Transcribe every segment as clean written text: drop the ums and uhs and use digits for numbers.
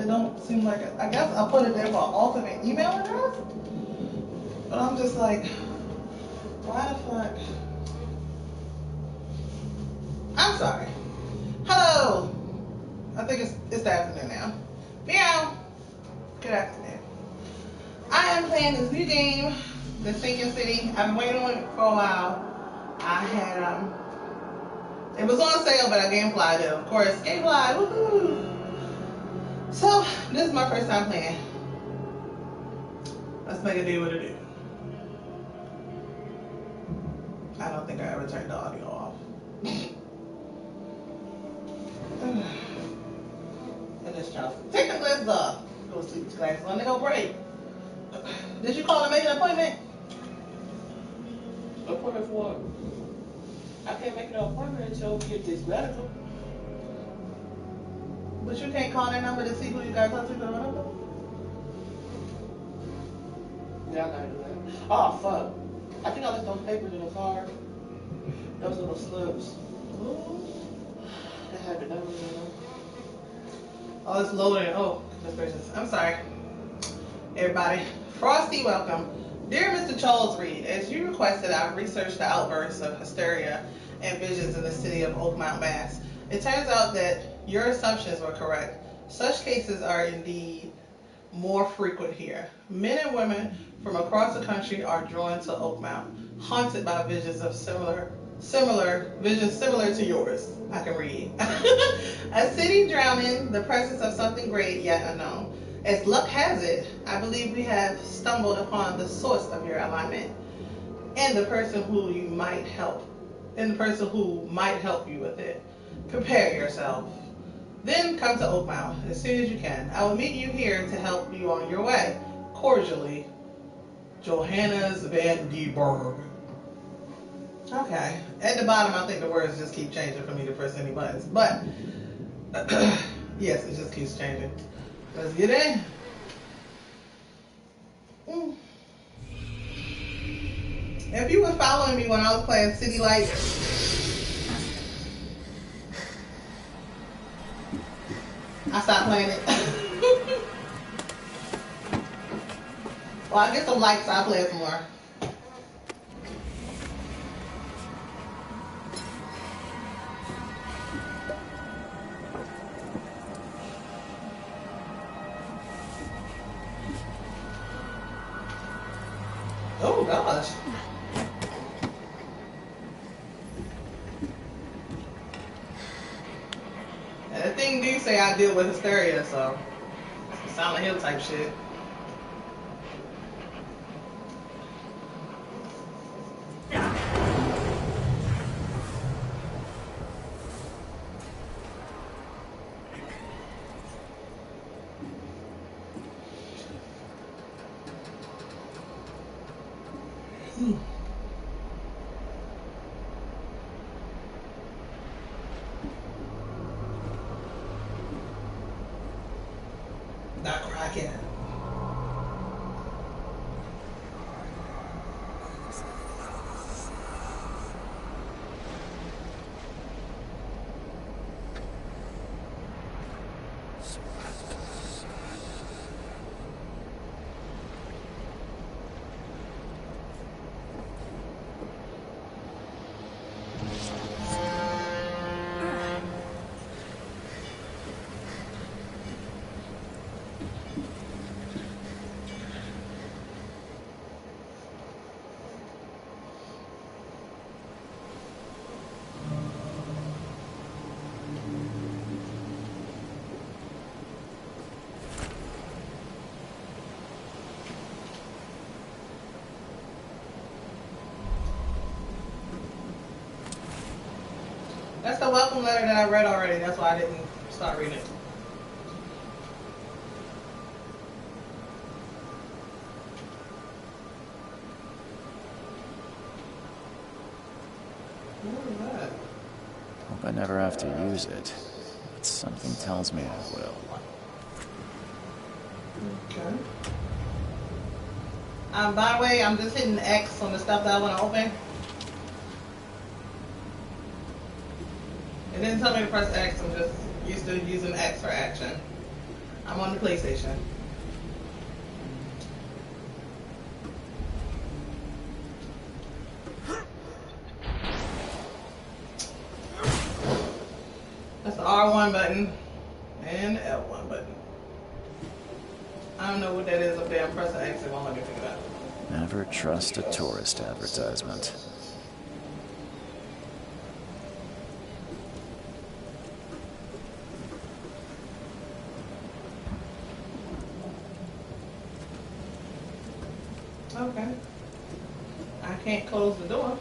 don't seem like it. I guess I put it there for an alternate email address. But I'm just like, why the fuck? I'm sorry. Hello. I think it's the afternoon now. Meow. Good afternoon. I am playing this new game, The Sinking City. I've been waiting on it for a while. I had it was on sale, but I Gamefly it. Of course, Gamefly. Woohoo! So this is my first time playing. Let's make it do what it do. I don't think I ever turned the audio off. And this child, take the glasses off. Go to sleep with glasses on. They go break. Did you call to make an appointment? Appointment for what? I can't make an appointment until we get this medical. But you can't call that number to see who you got to talk to or whatever? Yeah, I gotta do that. Oh, fuck. I think I left those papers in the car. Those little slips. Ooh. They had the numbers in them. Oh, it's loading. Oh, goodness gracious. I'm sorry. Everybody. Frosty, welcome. Dear Mr. Charles Reed, as you requested, I've researched the outbursts of hysteria and visions in the city of Oakmount, Mass. It turns out that your assumptions were correct. Such cases are indeed more frequent here. Men and women from across the country are drawn to Oakmount, haunted by visions of visions similar to yours. I can read. A city drowning, the presence of something great yet unknown. As luck has it, I believe we have stumbled upon the source of your alignment and the person who might help you with it. Prepare yourself. Then come to Oakmount as soon as you can. I will meet you here to help you on your way. Cordially, Johannes Van D. Berg. Okay. At the bottom, I think the words just keep changing for me to press any buttons. But, yes, it just keeps changing. Let's get in. If you were following me when I was playing City Lights, I stopped playing it. Well, I get some likes, I'll play it some more. Oh gosh. And the thing do say I deal with hysteria, so it's Silent Hill type shit. Not cracking. That's the welcome letter that I read already. That's why I didn't start reading it. What is that? Hope I never have to use it, but something tells me I will. Okay. By the way, I'm just hitting X on the stuff that I want to open. It didn't tell me to press X. I'm just used to using X for action. I'm on the PlayStation. That's the R1 button and the L1 button. I don't know what that is up there. I'm pressing X. It won't let me pick it up. Never trust a tourist advertisement. Okay. I can't close the door.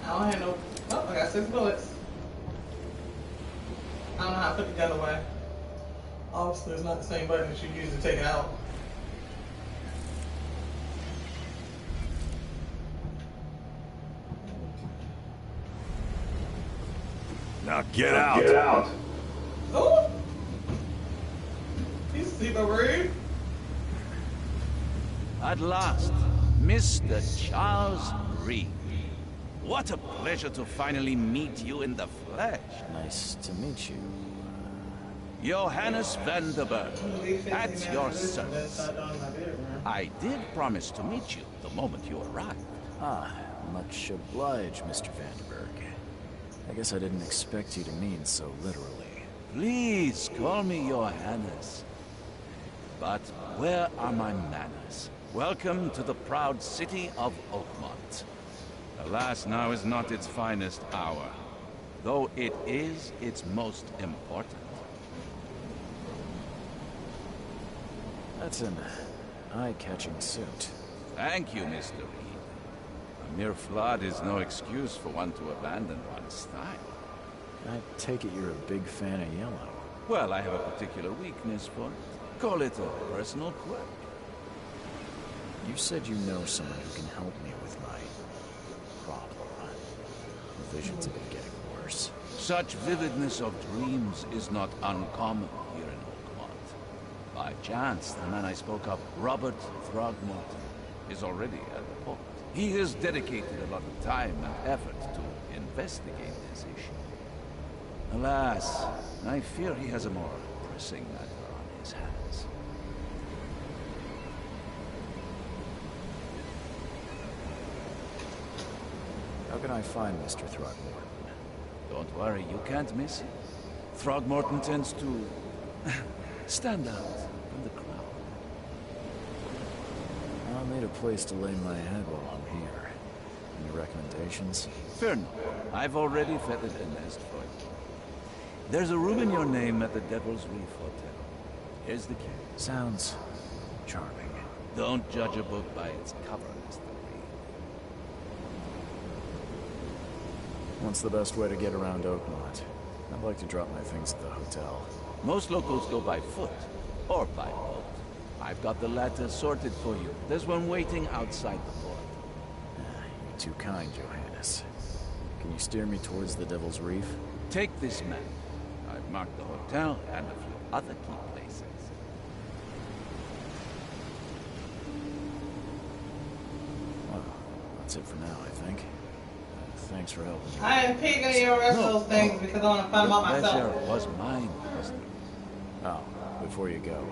I don't have no. Oh, I got 6 bullets. I don't know how to put the gun away. Obviously, it's not the same button that you use to take it out. Now get out. Get out. Oh! You see the rude? At last, Mr. Charles Reed. What a pleasure to finally meet you in the flesh. Nice to meet you. Johannes Vanderberg, at your service. I did promise to meet you the moment you arrived. Ah, much obliged, Mr. Vanderberg. I guess I didn't expect you to mean so literally. Please call me Johannes. But where are my manners? Welcome to the proud city of Oakmont. Alas, now is not its finest hour, though it is its most important. That's an eye-catching suit. Thank you, Mr. Reed. A mere flood is no excuse for one to abandon one's style. I take it you're a big fan of yellow. Well, I have a particular weakness for it. Call it a personal quirk. You said you know someone who can help me with my problem. The visions have been getting worse. Such vividness of dreams is not uncommon here in Oakmont. By chance, the man I spoke of, Robert Throgmorton, is already at the port. He has dedicated a lot of time and effort to investigate this issue. Alas, I fear he has a more pressing matter on his hands. How can I find Mr. Throgmorton? Don't worry, you can't miss him. Throgmorton tends to stand out from the crowd. I'll need a place to lay my head while I'm here. Any recommendations? Fear not. I've already feathered a nest for you. There's a room in your name at the Devil's Reef Hotel. Here's the key. Sounds charming. Don't judge a book by its cover, Mr. Reed. What's the best way to get around Oakmont? I'd like to drop my things at the hotel. Most locals go by foot, or by boat. I've got the latter sorted for you. There's one waiting outside the port. You're too kind, Johannes. Can you steer me towards the Devil's Reef? Take this map. I've marked the hotel and a few other key places. Well, that's it for now, I think. Thanks for helping me. I am picking your rest of those things because I want to find them out The pleasure myself. was mine, Mr. Oh, before you go,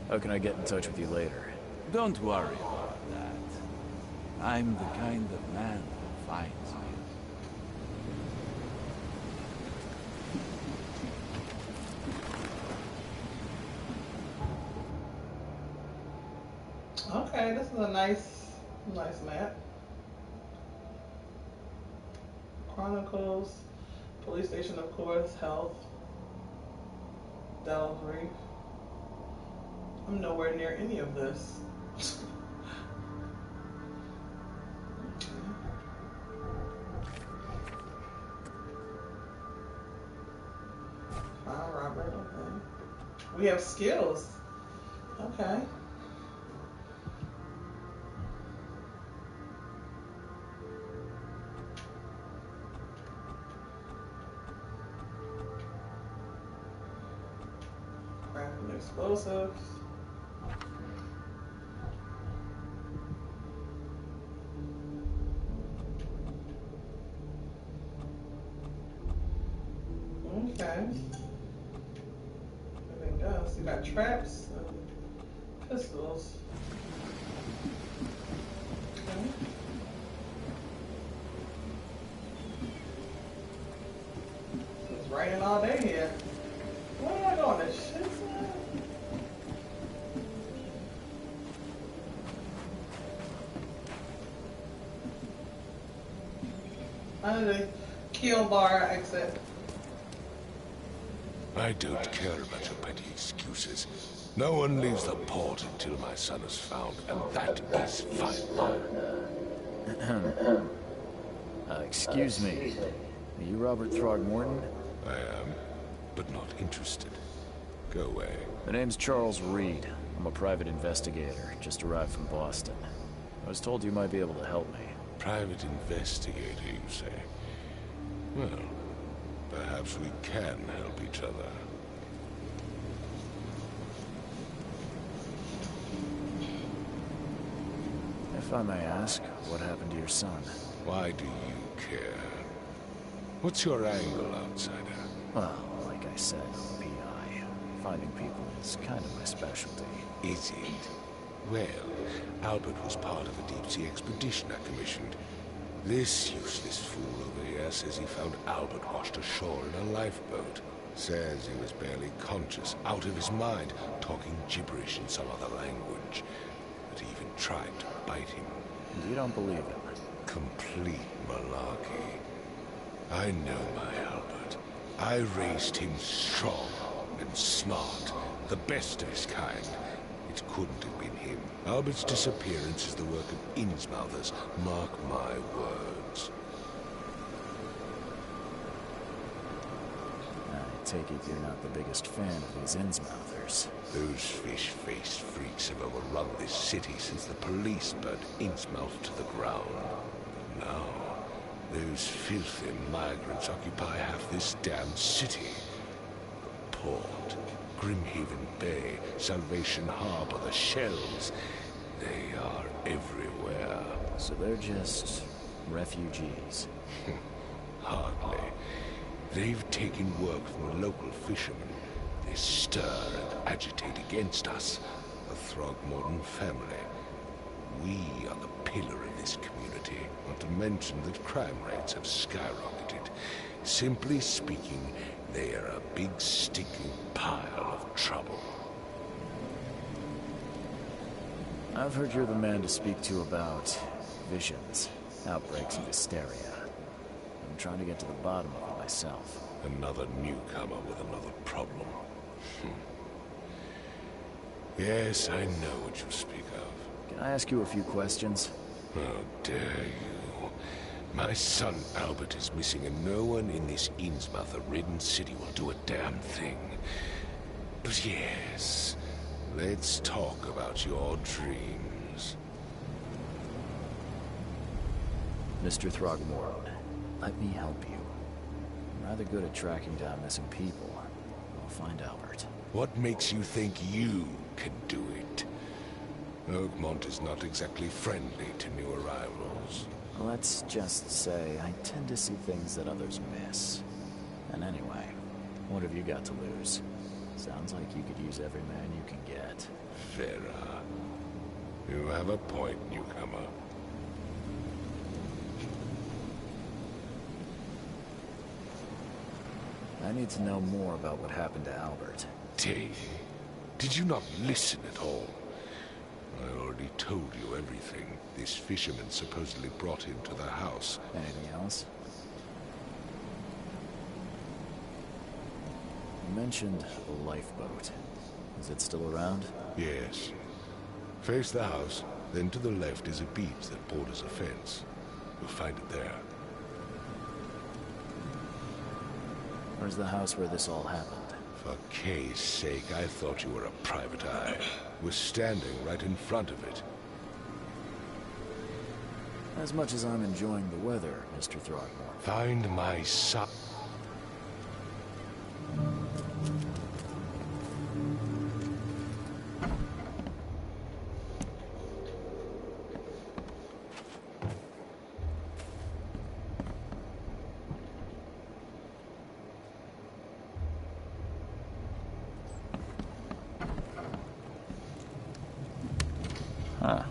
how can I get in touch with you later? Don't worry about that. I'm the kind of man who finds you. Okay, this is a nice map. Chronicles, police station, of course, health, Devil's Reef. I'm nowhere near any of this. File Robert, okay. We have skills. Okay. Crafting explosives. Okay. Everything else. You got traps, pistols. Okay. It's raining all day here. Where am I going? This shit side? Under the kill bar exit. I don't care about your petty excuses. No one leaves the port until my son is found, and that is fine. Excuse me. Are you Robert Throgmorton? I am, but not interested. Go away. The name's Charles Reed. I'm a private investigator, just arrived from Boston. I was told you might be able to help me. Private investigator, you say? Well, perhaps we can help each other. If I may ask, what happened to your son? Why do you care? What's your angle, outsider? Well, like I said, I'm a PI. Finding people is kind of my specialty. Is it? Well, Albert was part of a deep-sea expedition I commissioned. This useless fool over here says he found Albert washed ashore in a lifeboat. Says he was barely conscious, out of his mind, talking gibberish in some other language. That he even tried to bite him. And you don't believe him? Complete malarkey. I know my Albert. I raised him strong and smart, the best of his kind. It couldn't have been him. Albert's disappearance is the work of Innsmouthers. Mark my words. I take it you're not the biggest fan of these Innsmouthers. Those fish-faced freaks have overrun this city since the police burnt Innsmouth to the ground. Now, those filthy migrants occupy half this damn city. The port, Grimhaven Bay, Salvation Harbor, the shells. They are everywhere. So they're just refugees. Hardly. They've taken work from the local fishermen. They stir and agitate against us, the Throgmorton family. We are the pillar of this community, not to mention that crime rates have skyrocketed. Simply speaking, they are a big stinking pile of trouble. I've heard you're the man to speak to about visions, outbreaks of hysteria. I'm trying to get to the bottom of it myself. Another newcomer with another problem. Yes, I know what you speak of. Can I ask you a few questions? How dare you? My son Albert is missing, and no one in this Innsmouth-ridden city will do a damn thing. But yes, let's talk about your dreams. Mr. Throgmorton, let me help you. I'm rather good at tracking down missing people. I'll find Albert. What makes you think you can do it? Oakmont is not exactly friendly to new arrivals. Let's just say I tend to see things that others miss. And anyway, what have you got to lose? Sounds like you could use every man you can get. Vera, you have a point, newcomer. I need to know more about what happened to Albert. Dave, did you not listen at all? I already told you everything. This fisherman supposedly brought him to the house. Anything else? You mentioned a lifeboat. Is it still around? Yes. Face the house, then to the left is a beach that borders a fence. You'll find it there. Where's the house where this all happened? For Kay's sake, I thought you were a private eye. We're standing right in front of it. As much as I'm enjoying the weather, Mr. Throgmorton. Find my son. Huh.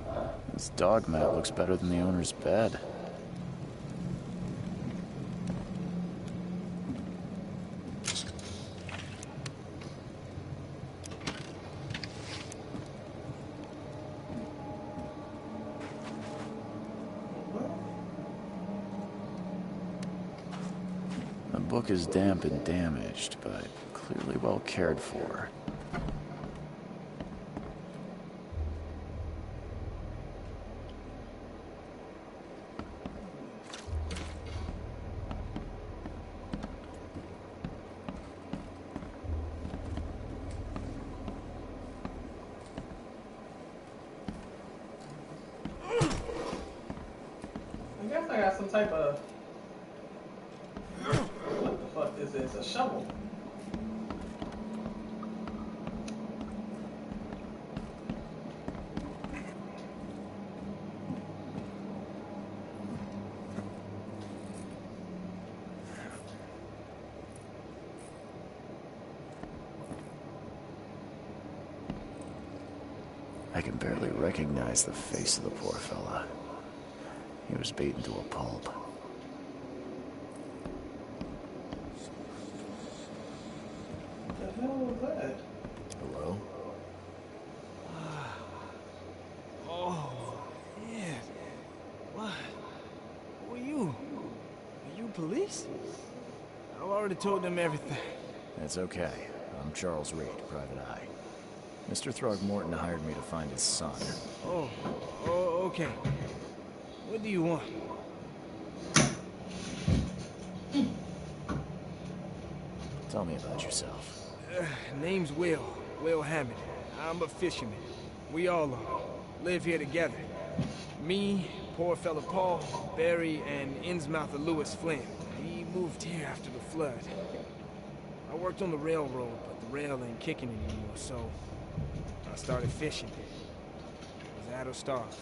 This dog mat looks better than the owner's bed. The book is damp and damaged, but clearly well cared for. I guess I got some type of. What the fuck is this? A shovel. I can barely recognize the face of the poor fella. He was beaten to a pulp. What the hell was that? Hello? Oh, yeah. What? Who are you? Are you police? I've already told them everything. It's okay. I'm Charles Reed, Private Eye. Mr. Throgmorton hired me to find his son. Oh, okay. What do you want? Tell me about yourself. Name's Will Hammond. I'm a fisherman. We all are. Live here together. Me, poor fella Paul, Barry, and Innsmouther Lewis Flynn. We moved here after the flood. I worked on the railroad, but the rail ain't kicking anymore, so I started fishing. Was that or starve?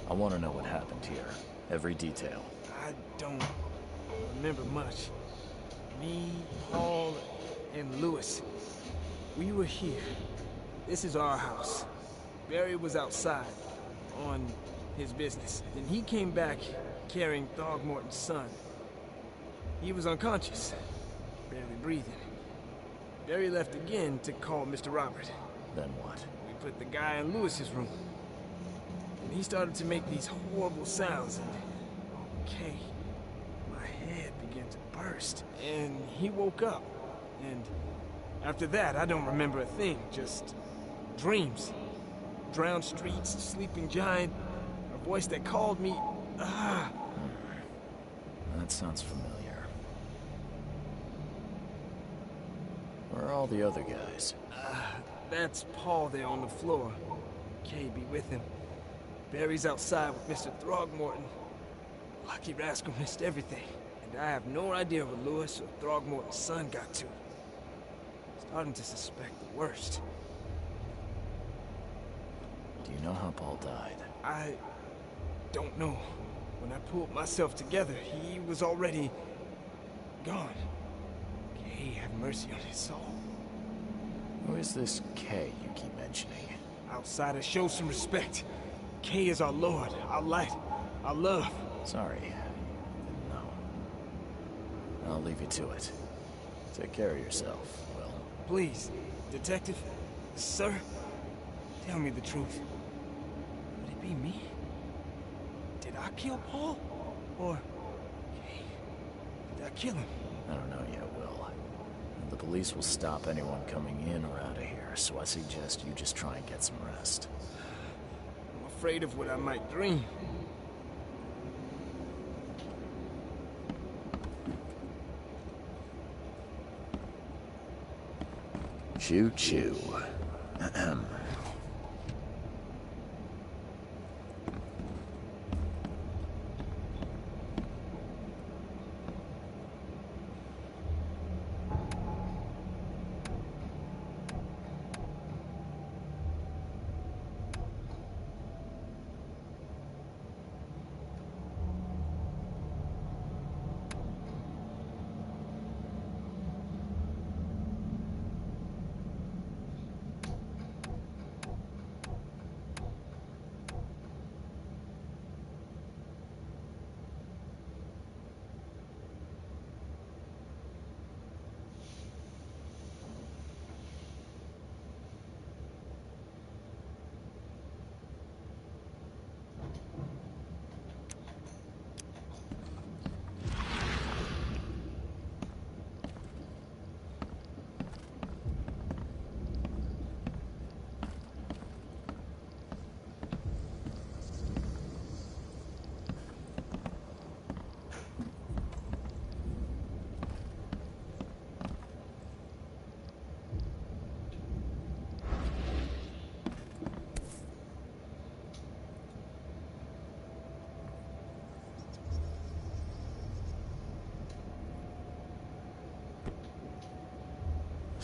I want to know what happened here. Every detail. I don't remember much. Me, Paul, and Lewis. We were here. This is our house. Barry was outside, on his business. Then he came back carrying Throgmorton's son. He was unconscious, barely breathing. Barry left again to call Mr. Robert. Then what? We put the guy in Lewis's room. And he started to make these horrible sounds, and okay, my head began to burst. And he woke up. And after that, I don't remember a thing, just dreams. Drowned streets, sleeping giant, a voice that called me. That sounds familiar. Where are all the other guys? That's Paul there on the floor. Kay be with him. Barry's outside with Mr. Throgmorton. Lucky rascal missed everything. And I have no idea where Lewis or Throgmorton's son got to. Starting to suspect the worst. Do you know how Paul died? I don't know. When I pulled myself together, he was already gone. Kay have mercy on his soul. Who is this Kay you keep mentioning? Outsiders, show some respect. Kay is our lord, our light, our love. Sorry. Didn't know. I'll leave you to it. Take care of yourself, Will. Please, detective, sir, tell me the truth. Would it be me? Did I kill Paul? Or Kay? Did I kill him? I don't know yet, Will. The police will stop anyone coming in or out of here, so I suggest you just try and get some rest. I'm afraid of what I might dream. Choo-choo. Ahem.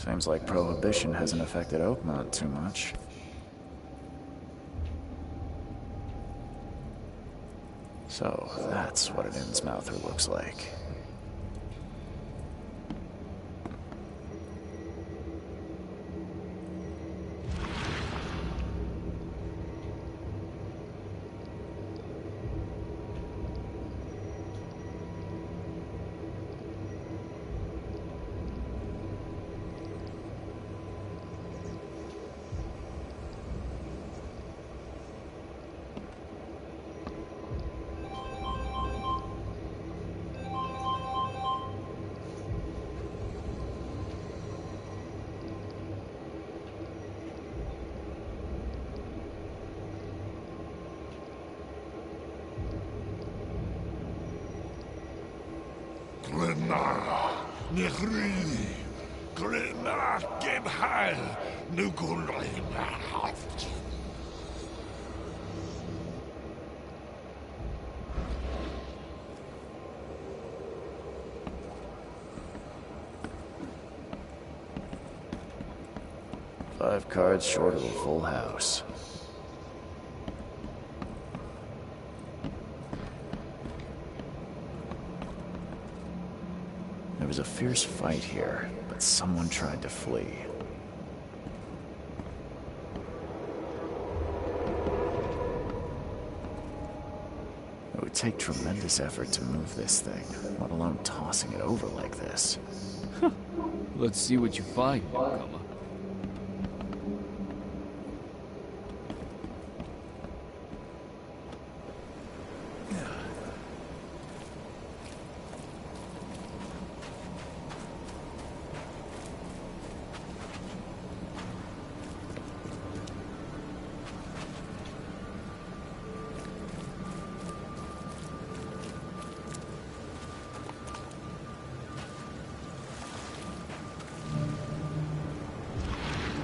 Seems like Prohibition hasn't affected Oakmont too much. So, that's what an Innsmouther looks like. Glenmara, Nechri, Glenmara, Gebhal, Nugulimar. 5 cards short of a full house. There was a fierce fight here, but someone tried to flee. It would take tremendous effort to move this thing, let alone tossing it over like this. Let's see what you find, newcomer.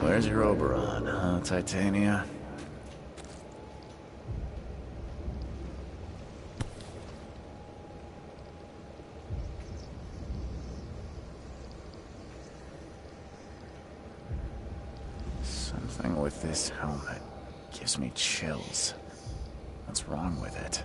Where's your Oberon, huh, Titania? Something with this helmet gives me chills. What's wrong with it?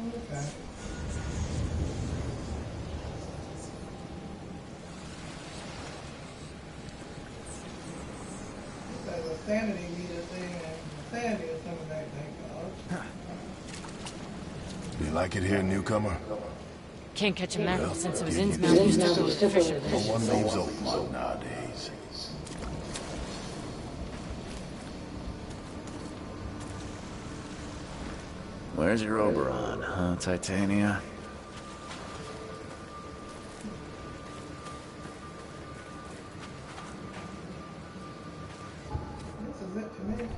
Okay. There's a sanity meter thing, and sanity is coming back, thank God. You like it here, newcomer? Can't catch a mackerel since it was Innsmouth. Used to go with the fisher. No one leaves Oakmont nowadays. Where's your Oberon, huh, Titania? This is it for me.